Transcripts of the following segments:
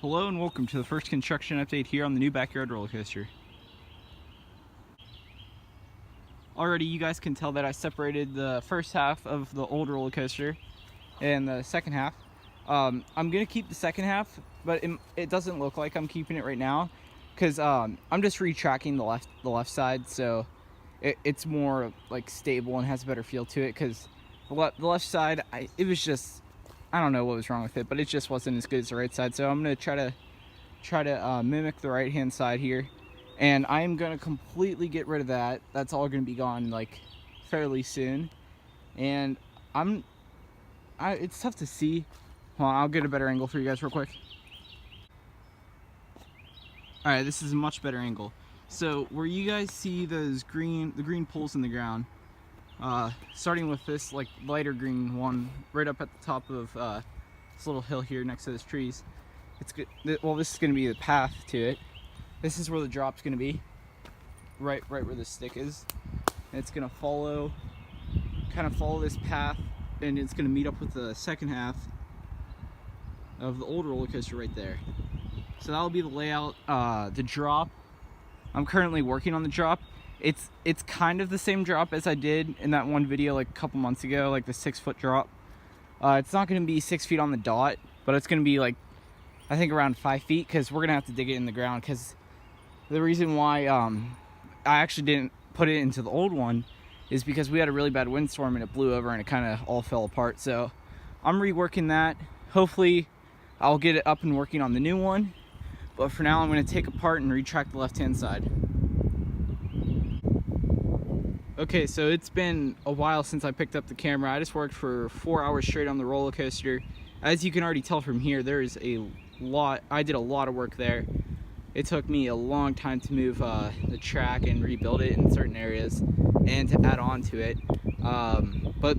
Hello and welcome to the first construction update here on the new backyard roller coaster. Already you guys can tell that I separated the first half of the old roller coaster and the second half. I'm gonna keep the second half, but it doesn't look like I'm keeping it right now because I'm just retracking the left side, so it's more like stable and has a better feel to it. Because the left side, it was just, I don't know what was wrong with it, but it just wasn't as good as the right side. So I'm gonna try to mimic the right hand side here, and I'm gonna completely get rid of that. That's all gonna be gone like fairly soon, and it's tough to see. Well, I'll get a better angle for you guys real quick. All right, this is a much better angle. So where you guys see the green poles in the ground, starting with this like lighter green one right up at the top of this little hill here next to those trees. It's good. Well, this is going to be the path to it. This is where the drop's going to be, right where the stick is, and it's going to kind of follow this path, and it's going to meet up with the second half of the old roller coaster right there. So that'll be the layout. The drop, I'm currently working on the drop. It's kind of the same drop as I did in that one video like a couple months ago, like the 6-foot drop. It's not going to be 6 feet on the dot, but it's going to be like, I think around 5 feet, because we're gonna have to dig it in the ground. Because the reason why I actually didn't put it into the old one is because we had a really bad windstorm and it blew over and it kind of all fell apart. So I'm reworking that. Hopefully I'll get it up and working on the new one, but for now I'm going to take apart and retract the left hand side. Okay, so it's been a while since I picked up the camera. I just worked for 4 hours straight on the roller coaster. As you can already tell from here, there is a lot. I did a lot of work there. It took me a long time to move the track and rebuild it in certain areas and to add on to it. But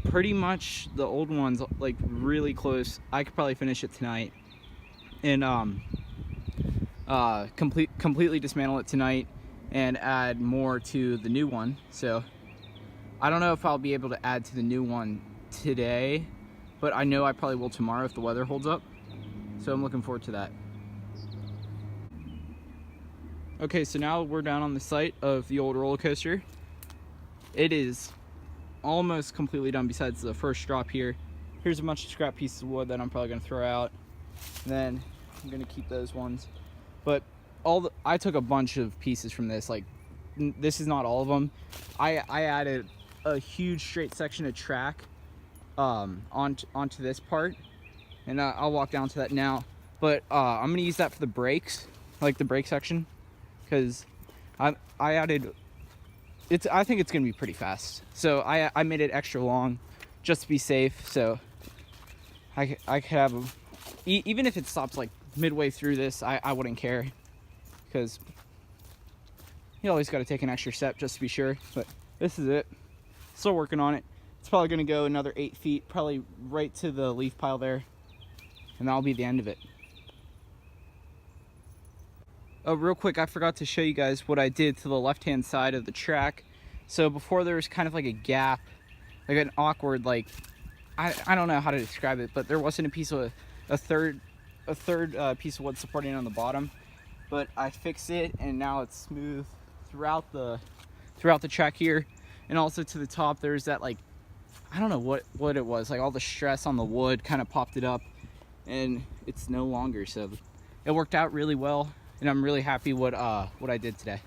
pretty much the old one's like really close. I could probably finish it tonight and completely dismantle it tonight and add more to the new one. So I don't know if I'll be able to add to the new one today, but I know I probably will tomorrow if the weather holds up. So I'm looking forward to that. Okay, so now we're down on the site of the old roller coaster. It is almost completely done besides the first drop here. Here's a bunch of scrap pieces of wood that I'm probably gonna throw out. And then I'm gonna keep those ones. But I took a bunch of pieces from this. Like, this is not all of them. I added a huge straight section of track onto this part, and I'll walk down to that now. But I'm gonna use that for the brakes, like the brake section, because I added it. I think it's gonna be pretty fast, so I made it extra long just to be safe. So I could have even if it stops like midway through this, I wouldn't care, because you always got to take an extra step just to be sure. But this is it. Still working on it. It's probably going to go another 8 feet, probably right to the leaf pile there, and that'll be the end of it. Oh, real quick, I forgot to show you guys what I did to the left-hand side of the track. So before there was kind of like a gap, like an awkward, like, I don't know how to describe it, but there wasn't a third piece of wood supporting on the bottom. But I fixed it, and now it's smooth throughout the track here, and also to the top. There's that, like, I don't know what it was, like all the stress on the wood kind of popped it up, and it's no longer. So it worked out really well, and I'm really happy what I did today.